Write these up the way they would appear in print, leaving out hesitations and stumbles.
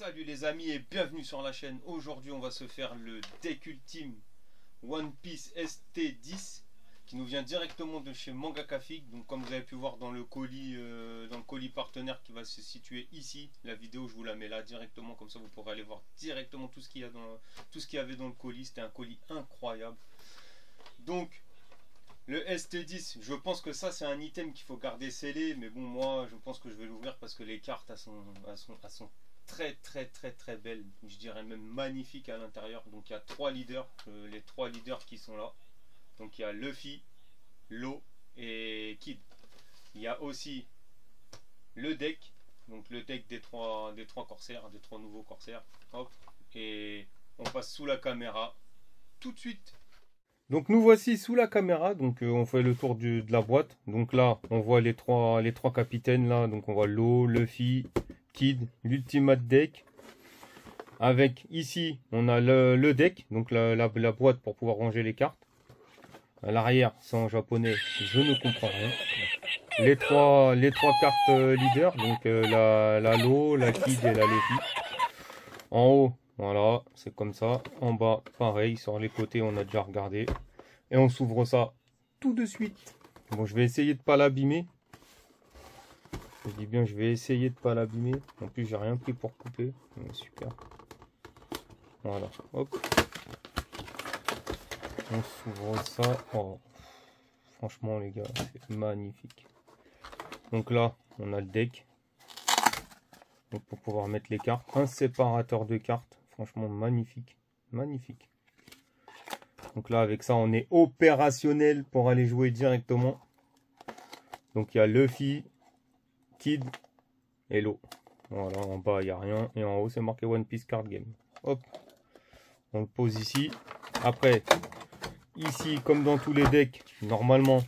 Salut les amis et bienvenue sur la chaîne. Aujourd'hui on va se faire le deck ultime One Piece ST10 qui nous vient directement de chez Mangaka Fig. Donc comme vous avez pu voir dans le colis partenaire qui va se situer ici, la vidéo je vous la mets là directement, comme ça vous pourrez aller voir directement tout ce qu'il y a dans tout ce qu'il y avait dans le colis. C'était un colis incroyable. Donc le ST10, je pense que ça c'est un item qu'il faut garder scellé, mais bon moi je pense que je vais l'ouvrir parce que les cartes elles sont très belles, je dirais même magnifiques à l'intérieur. Donc il y a trois leaders, les trois leaders qui sont là. Donc il y a Luffy, Law et Kid. Il y a aussi le deck, donc le deck des trois corsaires, des trois nouveaux corsaires. Hop, et on passe sous la caméra tout de suite. Donc nous voici sous la caméra, donc on fait le tour de la boîte. Donc là on voit les trois capitaines là, donc on voit Law, Luffy, Kid, l'ultimate deck. Avec ici on a le deck, donc la boîte pour pouvoir ranger les cartes. À l'arrière c'est en japonais, je ne comprends rien. Les trois cartes leaders, donc la Law, la Kid et la Luffy. En haut, voilà, c'est comme ça. En bas, pareil, sur les côtés on a déjà regardé. Et on s'ouvre ça tout de suite. Bon, je vais essayer de pas l'abîmer. Je dis bien, je vais essayer de pas l'abîmer. En plus, j'ai rien pris pour couper. Super. Voilà. Hop. On s'ouvre ça. Oh. Franchement, les gars, c'est magnifique. Donc là, on a le deck. Donc pour pouvoir mettre les cartes. Un séparateur de cartes. Franchement, magnifique. Magnifique. Donc là, avec ça, on est opérationnel pour aller jouer directement. Donc il y a Luffy, Kid et Law. Voilà, en bas, il n'y a rien. Et en haut, c'est marqué One Piece Card Game. Hop, on le pose ici. Après, ici, comme dans tous les decks, normalement,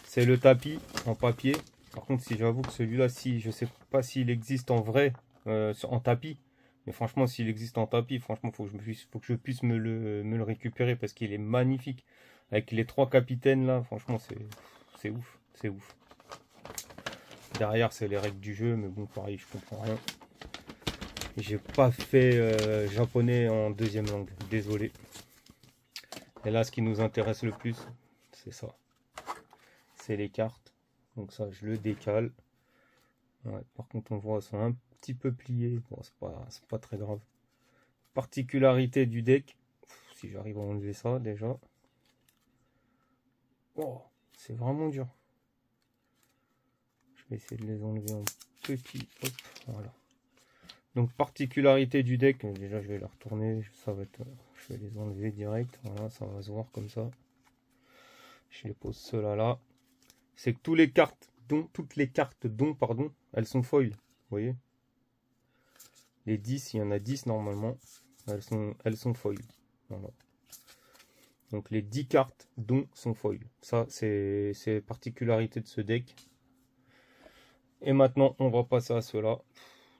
c'est le tapis en papier. Par contre, si j'avoue que celui-là, si je sais pas s'il existe en vrai en tapis. Mais franchement, s'il existe en tapis, franchement, faut que je puisse me le récupérer parce qu'il est magnifique. Avec les trois capitaines là, franchement, c'est ouf, c'est ouf. Derrière, c'est les règles du jeu, mais bon, pareil, je comprends rien. J'ai pas fait japonais en deuxième langue, désolé. Et là, ce qui nous intéresse le plus, c'est ça. C'est les cartes. Donc ça, je le décale. Ouais, par contre, on voit, elles sont un petit peu pliées. Bon, c'est pas très grave. Particularité du deck. Si j'arrive à enlever ça, déjà. Oh, c'est vraiment dur. Je vais essayer de les enlever en petit. Hop, voilà. Donc, particularité du deck. Déjà, je vais la retourner. Ça va être, je vais les enlever direct. Voilà, ça va se voir comme ça. Je les pose ceux-là là. C'est que toutes les cartes dont, pardon, elles sont foil. Vous voyez, les 10, il y en a 10 normalement, elles sont foil. Voilà. Donc les 10 cartes dont sont foil. Ça, c'est particularité de ce deck. Et maintenant, on va passer à cela.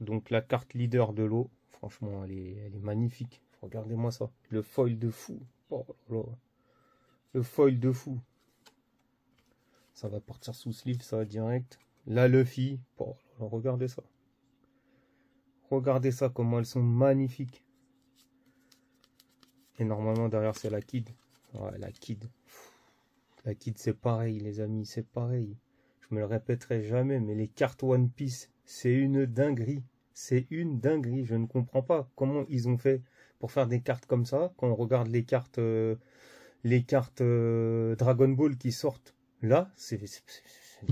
Donc la carte leader de l'eau, franchement, elle est magnifique. Regardez-moi ça. Le foil de fou. Oh là là. Le foil de fou. Ça va partir sous sleeve, ça direct. La Luffy. Oh, regardez ça. Regardez ça, comment elles sont magnifiques. Et normalement, derrière, c'est la Kid. Ouais, la Kid. La Kid, c'est pareil, les amis, c'est pareil. Je me le répéterai jamais, mais les cartes One Piece, c'est une dinguerie. C'est une dinguerie. Je ne comprends pas comment ils ont fait pour faire des cartes comme ça. Quand on regarde les cartes Dragon Ball qui sortent, là, c'est de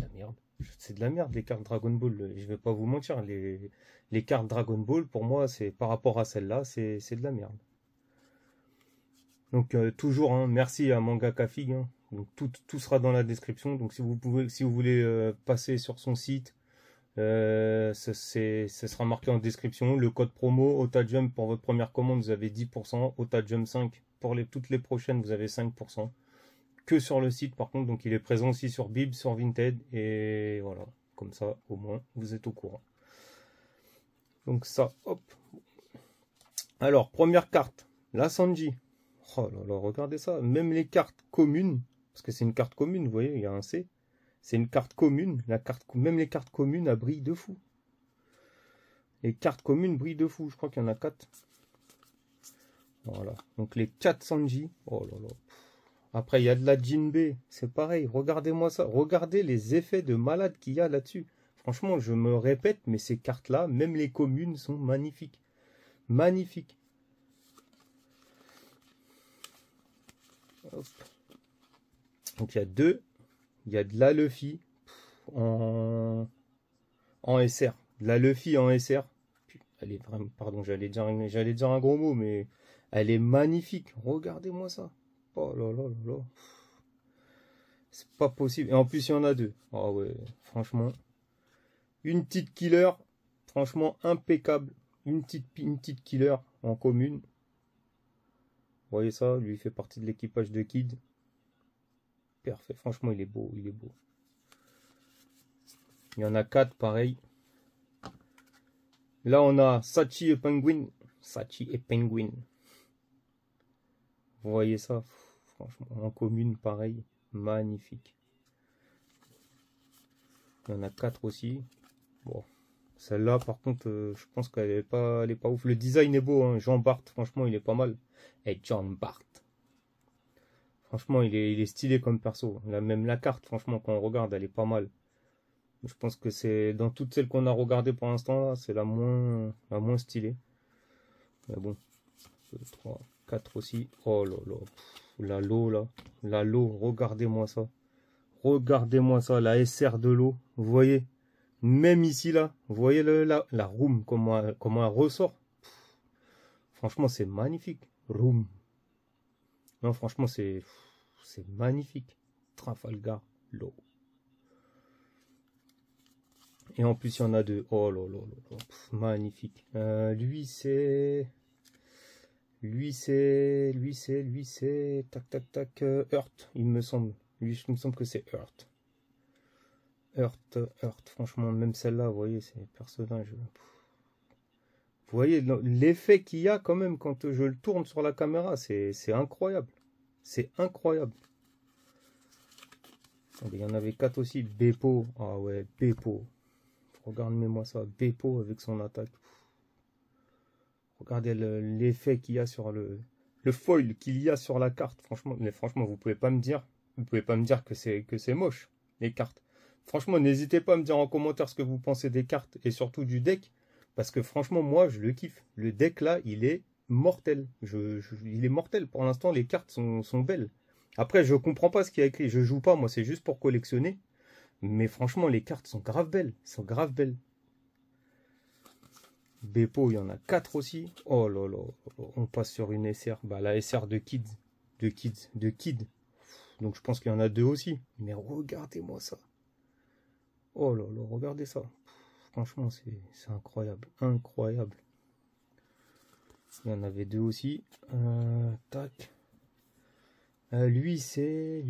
la merde. C'est de la merde, les cartes Dragon Ball. Je vais pas vous mentir. Les cartes Dragon Ball, pour moi, c'est par rapport à celle-là, c'est de la merde. Donc, toujours, hein, merci à Mangaka Fig. Hein. Donc, tout sera dans la description. Donc, si vous voulez passer sur son site, ce sera marqué en description. Le code promo OtaJump pour votre première commande, vous avez 10%. OtaJump 5 pour toutes les prochaines, vous avez 5%. Que sur le site par contre, donc il est présent aussi sur Bib, sur Vinted, et voilà, comme ça au moins vous êtes au courant. Donc ça, hop. Alors, première carte, la Sanji. Oh là là, regardez ça, même les cartes communes, parce que c'est une carte commune, vous voyez, il y a un C. C'est une carte commune, même les cartes communes, elles brillent de fou. Les cartes communes brillent de fou. Je crois qu'il y en a 4. Voilà. Donc les 4 Sanji. Oh là là. Après, il y a de la Jinbei. C'est pareil. Regardez-moi ça. Regardez les effets de malade qu'il y a là-dessus. Franchement, je me répète, mais ces cartes-là, même les communes, sont magnifiques. Magnifiques. Hop. Donc il y a 2. Il y a de la Luffy en SR. De la Luffy en SR. Elle est vraiment, pardon, j'allais dire un gros mot, mais elle est magnifique. Regardez-moi ça. Oh là là là là. C'est pas possible. Et en plus, il y en a 2. Ah ouais, franchement. Une petite killer. Franchement, impeccable. Une petite killer en commune. Vous voyez ça? Lui, il fait partie de l'équipage de Kid. Parfait. Franchement, il est beau. Il est beau. Il y en a 4, pareil. Là, on a Sachi et Penguin. Sachi et Penguin. Vous voyez ça? Franchement, en commune, pareil. Magnifique. Il y en a 4 aussi. Bon. Celle-là, par contre, je pense qu'elle est pas ouf. Le design est beau, hein. Jean Bart, franchement, il est pas mal. Et John Bart. Franchement, il est stylé comme perso. Là, même la carte, franchement, quand on regarde, elle est pas mal. Je pense que c'est dans toutes celles qu'on a regardées pour l'instant, là, c'est la moins stylée. Mais bon, 2, 3, 4 aussi. Oh là là. La Lo, là. La Lo, regardez-moi ça. Regardez-moi ça, la SR de l'eau. Vous voyez? Même ici, là. Vous voyez la room, comment elle ressort. Franchement, c'est magnifique. Room. Non, franchement, c'est magnifique. Trafalgar Law. Et en plus, il y en a 2. Oh là là là là. Magnifique. Lui, c'est... Tac, tac, tac. Earth, il me semble. Lui, il me semble que c'est Earth. Earth. Franchement, même celle-là, vous voyez, c'est personnage. Vous voyez l'effet qu'il y a quand même quand je le tourne sur la caméra. C'est incroyable. C'est incroyable. Il y en avait 4 aussi. Beppo. Ah ouais, Beppo. Regardez-moi ça. Beppo avec son attaque. Regardez l'effet qu'il y a sur le foil qu'il y a sur la carte. Franchement, mais franchement, vous pouvez pas me dire que c'est moche, les cartes. Franchement, n'hésitez pas à me dire en commentaire ce que vous pensez des cartes et surtout du deck. Parce que franchement, moi, je le kiffe. Le deck là, il est mortel. Il est mortel. Pour l'instant, les cartes sont belles. Après, je comprends pas ce qu'il y a écrit. Je joue pas, moi, c'est juste pour collectionner. Mais franchement, les cartes sont grave belles. Sont grave belles. Beppo, il y en a 4 aussi. Oh là là. On passe sur une SR. Bah, la SR de Kid. De Kid. Donc, je pense qu'il y en a 2 aussi. Mais regardez-moi ça. Oh là là, regardez ça. Franchement, c'est incroyable. Incroyable. Il y en avait 2 aussi. Tac. Lui, c'est...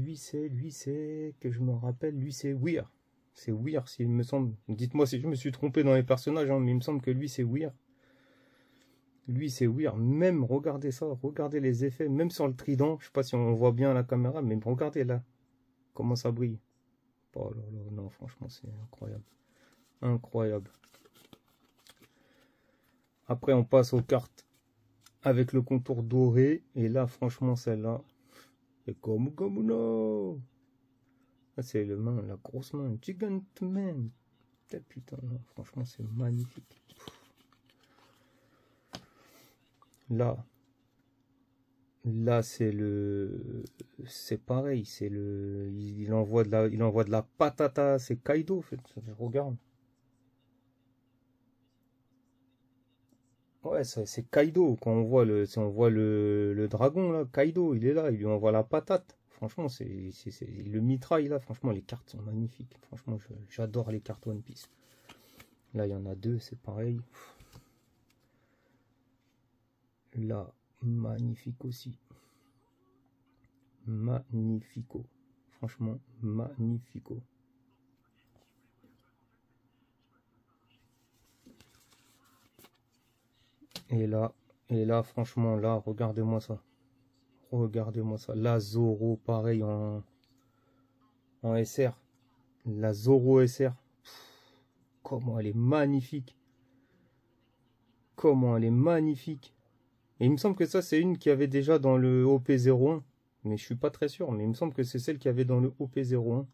Que je me rappelle. Lui, c'est Weir. C'est Weir, s'il me semble. Dites-moi si je me suis trompé dans les personnages, hein, mais il me semble que lui, c'est Weir. Lui, c'est Weir. Même, regardez ça. Regardez les effets. Même sur le trident. Je sais pas si on voit bien à la caméra, mais regardez là. Comment ça brille. Oh là là, non, franchement, c'est incroyable. Incroyable. Après, on passe aux cartes avec le contour doré. Et là, franchement, celle-là, c'est comme non. C'est le main, la grosse main. Gigant man. Putain, non, franchement, c'est magnifique. Là, c'est pareil. C'est il envoie de la patata. C'est Kaido, en fait. Je regarde. Ouais, c'est Kaido. Quand on voit le dragon là, Kaido, il est là, il lui envoie la patate. Franchement, c'est le mitraille là. Franchement, les cartes sont magnifiques. Franchement, j'adore les cartes One Piece. Là, il y en a 2, c'est pareil. Là, magnifique aussi. Magnifico. Franchement, magnifico. Et là, franchement, là, regardez-moi ça. Regardez-moi ça. La Zoro, pareil, en SR. La Zoro SR. Comment elle est magnifique. comment elle est magnifique. Et il me semble que ça, c'est une qui avait déjà dans le OP01. Mais je suis pas très sûr. Mais il me semble que c'est celle qui avait dans le OP01.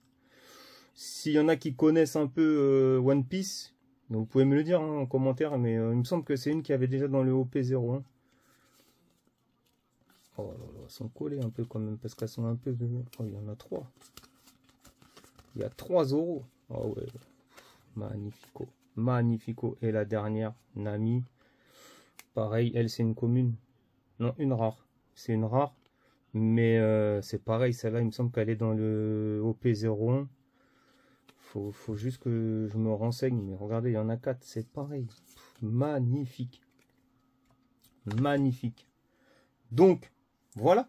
S'il y en a qui connaissent un peu One Piece, vous pouvez me le dire hein, en commentaire. Mais il me semble que c'est une qui avait déjà dans le OP01. Oh là là, elles sont collées un peu quand même. Parce qu'elles sont un peu... Oh, il y en a 3. Il y a 3 Zoro. Oh ouais. Magnifico. Magnifico. Et la dernière, Nami. Pareil, elle c'est une commune. Non, une rare. C'est une rare. Mais c'est pareil, celle-là, il me semble qu'elle est dans le OP01. Faut juste que je me renseigne. Mais regardez, il y en a 4. C'est pareil. Magnifique. Magnifique. Donc, voilà.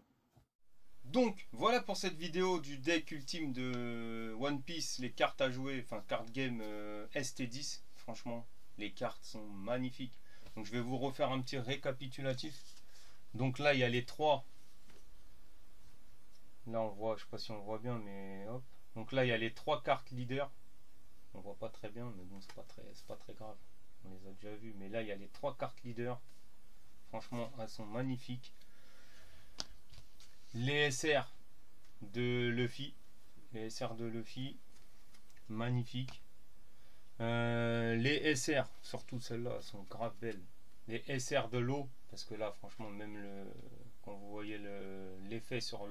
Donc, voilà pour cette vidéo du deck ultime de One Piece. Les cartes à jouer, enfin, card game ST10. Franchement, les cartes sont magnifiques. Donc je vais vous refaire un petit récapitulatif. Donc là il y a les 3. Là on voit, je sais pas si on le voit bien, mais hop. Donc là il y a les 3 cartes leaders. On voit pas très bien, mais bon c'est pas très grave. On les a déjà vus. Mais là il y a les 3 cartes leaders. Franchement elles sont magnifiques. Les SR de Luffy. Les SR de Luffy. Magnifiques. Les SR, surtout celles-là, sont grave belles. Les SR de l'eau, parce que là, franchement, même quand vous voyez l'effet sur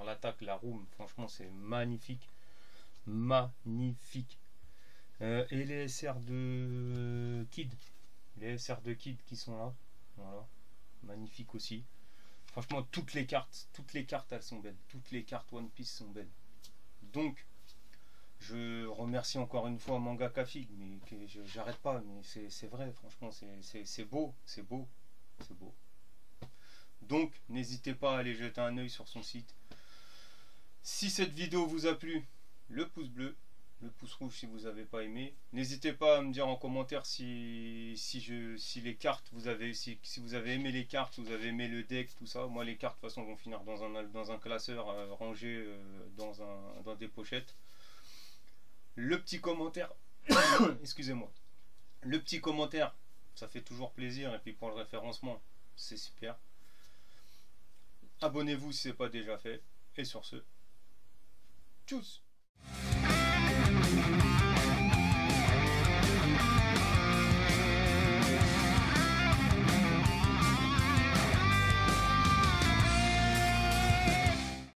l'attaque, la room, franchement, c'est magnifique. Magnifique. Et les SR de Kid. Les SR de Kid qui sont là. Voilà. Magnifique aussi. Franchement, toutes les cartes, elles sont belles. Toutes les cartes One Piece sont belles. Donc, je remercie encore une fois Mangaka Fig, mais j'arrête pas, mais c'est vrai, franchement, c'est beau, c'est beau, c'est beau. Donc, n'hésitez pas à aller jeter un œil sur son site. Si cette vidéo vous a plu, le pouce bleu, le pouce rouge si vous n'avez pas aimé. N'hésitez pas à me dire en commentaire si les cartes, si vous avez aimé les cartes, si vous avez aimé le deck, tout ça. Moi, les cartes, de toute façon, vont finir dans un classeur rangé dans des pochettes. Le petit commentaire, excusez-moi, le petit commentaire, ça fait toujours plaisir, et puis pour le référencement, c'est super. Abonnez-vous si ce n'est pas déjà fait, et sur ce, tchuss.